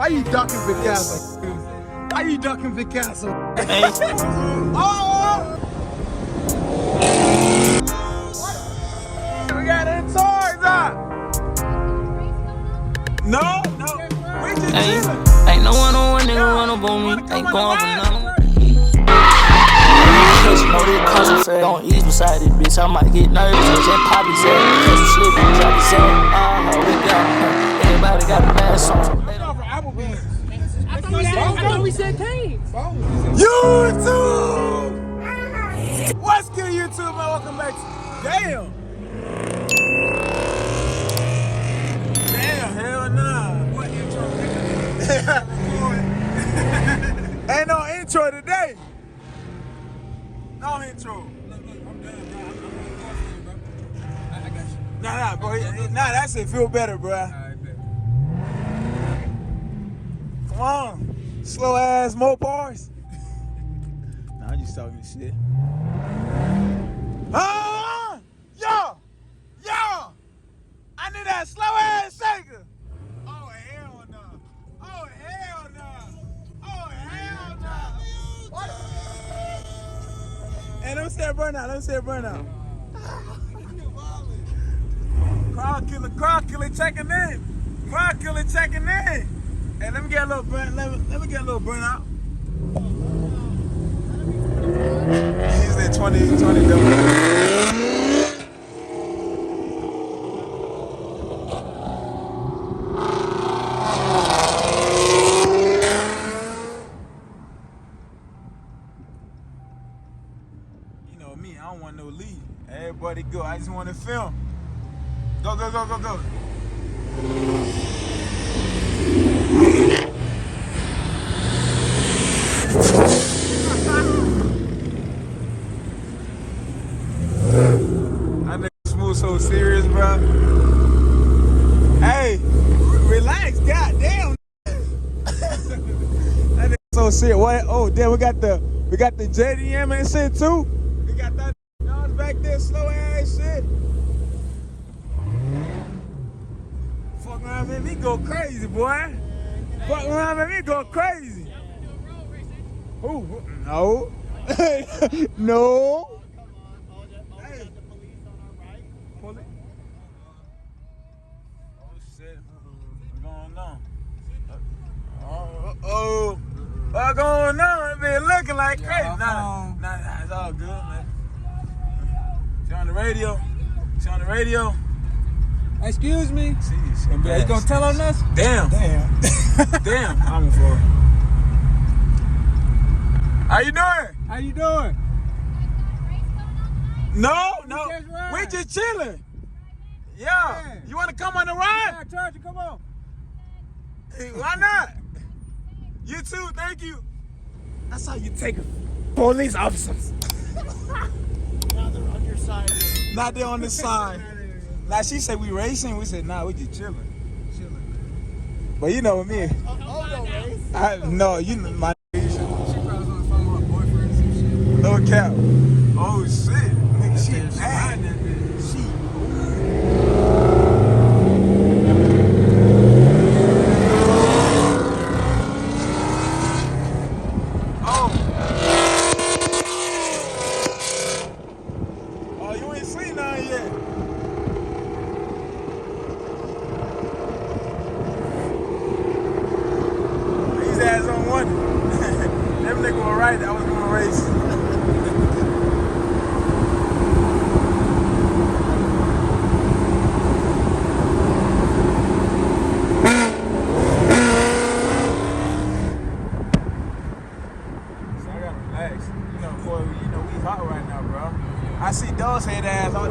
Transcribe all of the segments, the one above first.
Why you ducking Picasso? Why you ducking Picasso? Oh! We got it toys up! No. We just chilling. Ain't no one nigga run up on me. Ain't going for none. Know this concentrate on ease beside this bitch. I might get nervous. Just Poppy said, catch you slipping, drop the zone. We got everybody got a bad song. I thought we said Kane. YouTube! What's good, YouTube, man? Welcome back to... Damn, hell nah. What intro? Ain't no intro today. No intro. Look, I'm done, bro. I got you. Nah, bro. Nah, that shit feel better, bro. Alright, bet. Come on. Slow ass Mopars. Nah, I'm just talking shit. Yo! I need that slow ass shaker. Oh, hell no. Oh, hell no. Oh, hell no. What? Hey, let me say a burnout. Crowd killer checking in. Hey, let me get a little burnout. He's at 20 double. Me, I don't want no lead. Everybody go. I just want to film. Go. That nigga smooth so serious, bro. Hey, relax, goddamn. That nigga so serious. What? Oh, damn, we got the JDM and shit too. Got that guns back there, slow ass shit. Fuck around, make me go crazy, boy. Fuck around, make me go crazy. Who? No. No. Hey. Pull it. Oh shit. What's going on? What's going on? It been looking like crazy. Nah, it's all good, man. She on the radio. Excuse me. Jeez, you gonna tell on us? Damn. I'm for it. How you doing? No. We just chilling. Yeah. You wanna come on the ride? Yeah, Charger, come on. Why not? You too, thank you. That's how you take police officers. Now they're on your side. Not there on the side. Now she said we racing. We said nah, we just chilling. But you know what me. No, you know my. She probably was on the phone with her boyfriend or some shit. No cap. Oh shit, nigga, she bad. I was gonna race. So I gotta relax. You know, boy, we hot right now, bro. I see Dog's head ass all the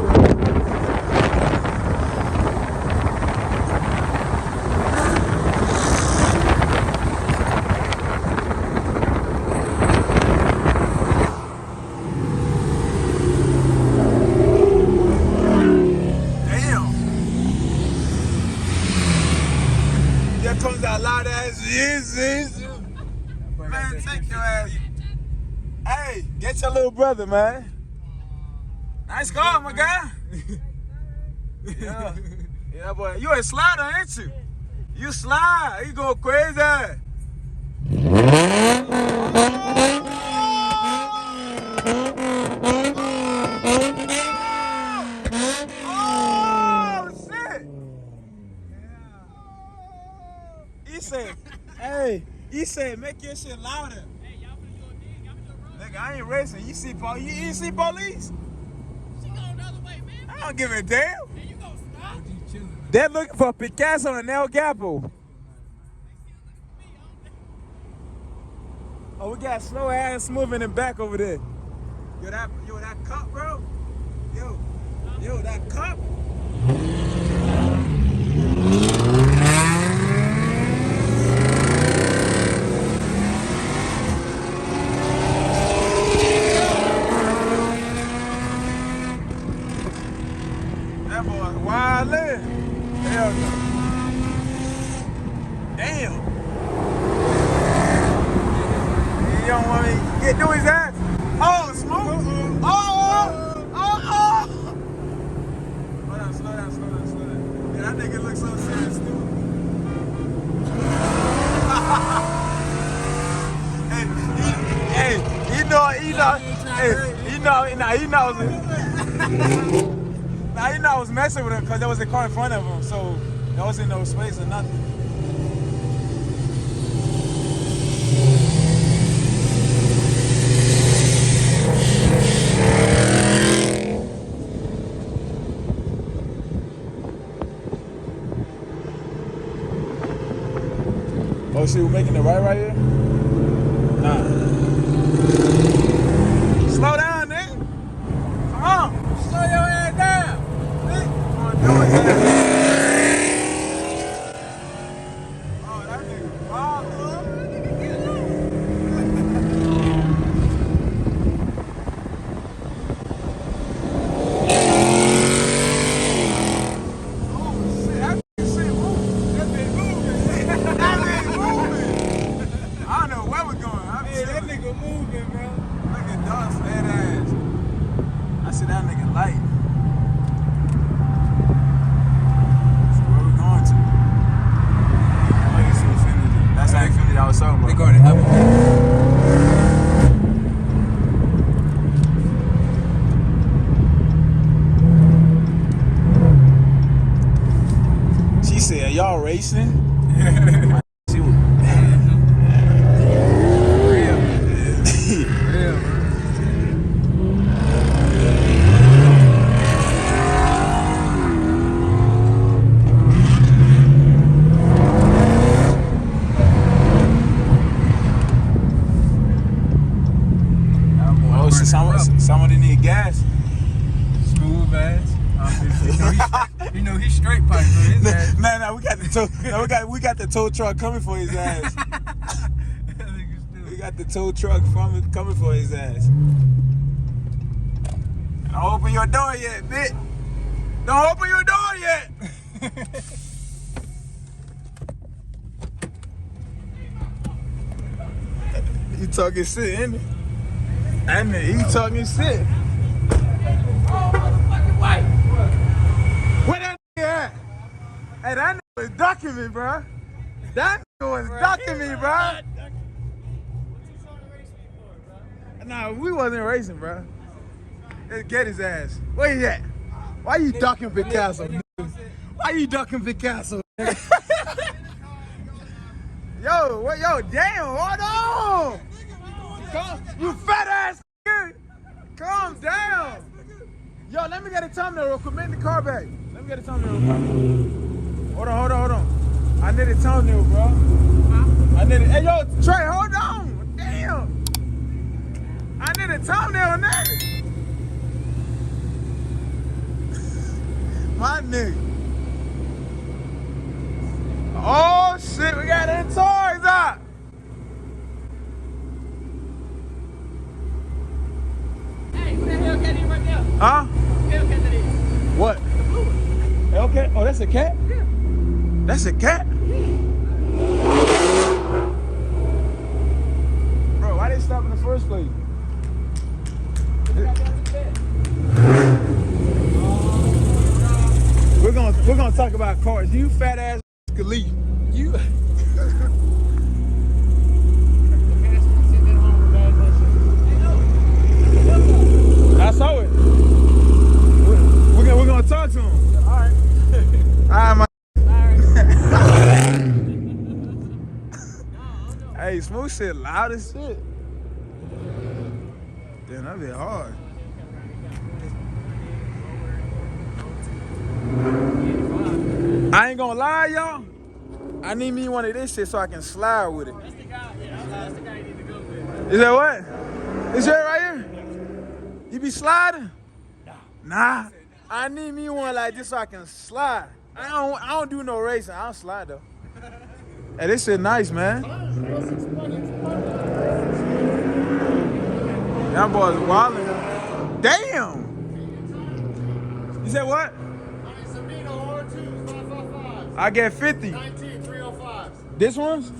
comes that loud ass Jesus. Man, take your ass. Hey, get your little brother, man. Nice car, my guy. Yeah, boy. You a slider, ain't you? You slide. You go crazy. Oh, shit. He said, hey, he said, make your shit louder. Hey, y'all finna do a thing. Y'all finna do a run. Nigga, I ain't racing. You see police? She going the other way, man. I don't give a damn. And you gonna stop? They're looking for Picasso and El Capo. Oh, we got slow ass moving in back over there. Yo, that cup, bro. Yo, that cup. That boy wildin'. Hell no. Damn. You don't want me to get through his ass? Oh, smoke. Oh. Slow down. Yeah, that nigga looks so serious, dude. He knows it. Nah, he know I was messing with him because there was a car in front of him, so there wasn't no space or nothing. Oh shit, we're making it right here? Nah. Slow down, nigga. Come on. Slow your ass down. Nigga. Come on, do it. Oh, that nigga wild, bro. That nigga get low. Oh shit, that nigga shit moving. That bitch moving. That bitch moving. I don't know where we're going. Hey, that nigga moving, bro. Look at Dog's fat ass. I see that nigga light. So where we going to? Like it's Infinity. That's how Infinity I was talking about. They going to Hellcat. She said, y'all racing? She was Real. oh shit, somebody need gas. Smooth ass. You know he's straight pipe, so his ass. Nah, we got the tow truck coming for his ass. That nigga We still. got the tow truck coming for his ass. Don't open your door yet, bitch. Don't open your door yet. You talking shit, ain't it? And he talking shit. Oh, motherfucking white. Where that nigga at? Hey, that nigga was ducking me, bro. That nigga was ducking me, bro. Nah, we wasn't racing, bro. Let's get his ass. Where he at? Why you ducking Picasso? Why you ducking Picasso? Yo, damn, hold on. You fat ass nigga. Calm down. Yo, let me get a thumbnail real quick. Make the car back. Let me get a thumbnail real quick. Hold on. I need a thumbnail, bro. I need it. Hey, yo, Trey, hold on. Damn. I need a thumbnail, nigga. My nigga. Oh, shit, we got the toys out. Hey, who the Hellcat is right there? Huh? Hellcat that is. What? The blue one. Hellcat? Oh, that's a cat? Yeah. That's a cat? Bro, why they stop in the first place? We're gonna talk about cars. You fat ass could leave. Hey, smooth shit loud as shit. Damn, that be hard. I ain't gonna lie, y'all. I need me one of this shit so I can slide with it. That's the guy you need to go with. Is that what? Is that right here? You be sliding? Nah. I need me one like this so I can slide. I don't do no racing. I don't slide though. Hey, this shit nice, man. That boy's wildin'. Damn. You said what? I get 50. 19,305. This one's?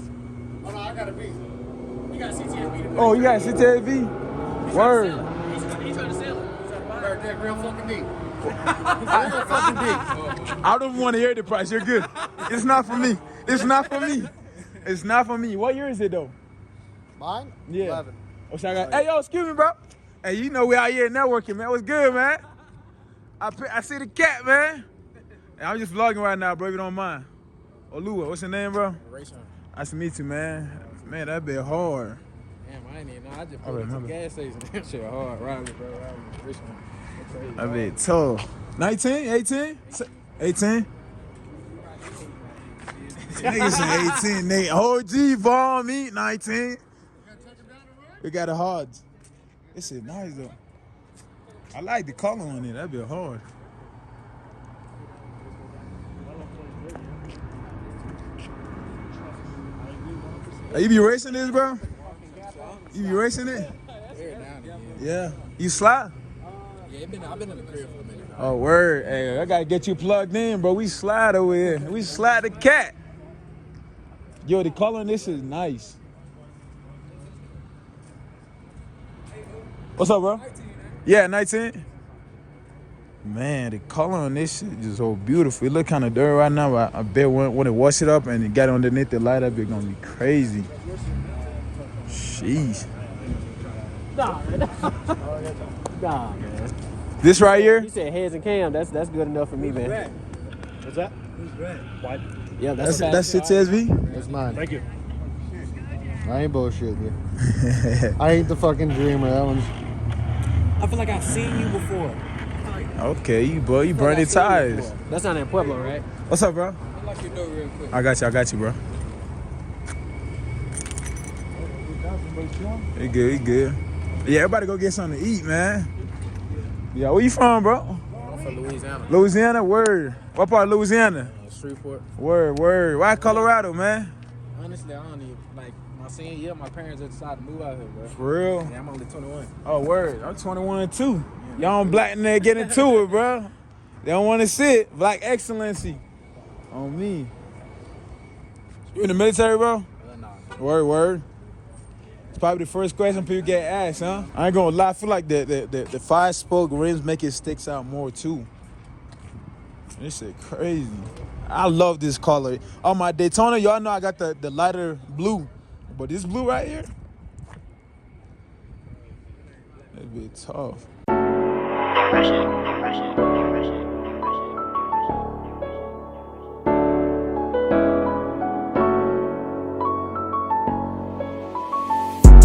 Oh no, I got a B. You got CTSB. Oh, you got CTSV? Word. He's trying to sell it. That real fucking D. I don't want to hear the price. You're good. It's not for me. It's not for me. It's not for me. What year is it though? Mine? Yeah. 11. Oh, so I got, hey, yo, excuse me, bro. Hey, you know we out here networking, man. What's good, man? I see the cat, man. Hey, I'm just vlogging right now, bro, if you don't mind. Oluwa, what's your name, bro? Rachel. Nice to meet you, man. Man, that be hard. Damn, I ain't even know. I just put it to the gas station. That shit hard. Riley, bro. Rachel. That be tough. 19, 18? 18? Niggas say 18. Nigga, OG, Vaughn, me, 19. We got the hards. This shit nice, though. I like the color on it. That be hard. Hey, you be racing this, bro? You be racing it? Yeah. You slide? Yeah, I've been in the crib for a minute. Oh, word. Hey, I gotta get you plugged in, bro. We slide over here. We slide the cat. Yo, the color on this is nice. What's up, bro? Yeah, 19. Man, the color on this shit is so beautiful. It look kind of dirty right now, but I bet when it wash it up and it got underneath the light up, it's gonna be crazy. Sheesh. Nah, man. This right here? You said heads and cam. That's good enough for me, man. What's that? White. Yeah, that's That's CTSV? That's mine. Thank you. I ain't bullshitting you. I ain't the fucking dreamer. That one's. I feel like I've seen you before. Okay, you burn your tires. That's not in Pueblo, right? What's up, bro? Lock your door real quick. I got you, bro. You good. Yeah, everybody go get something to eat, man. Yeah, where you from, bro? I'm from Louisiana. Louisiana, word. What part of Louisiana? Shreveport. Word. Why Colorado, man? Honestly, I don't even, like, my senior year, my parents just decided to move out here, bro. For real? Yeah, I'm only 21. Oh, word. I'm 21 too. Y'all black in there getting to it, bro. They don't want to sit. Black excellency. On me. You in the military, bro? Nah. Word. It's probably the first question people get asked, huh? I ain't gonna lie. I feel like the 5-spoke rims make it sticks out more too. This shit crazy. I love this color. On my Daytona, y'all know I got the lighter blue. But this blue right here, that'd be tough. Don't rush it.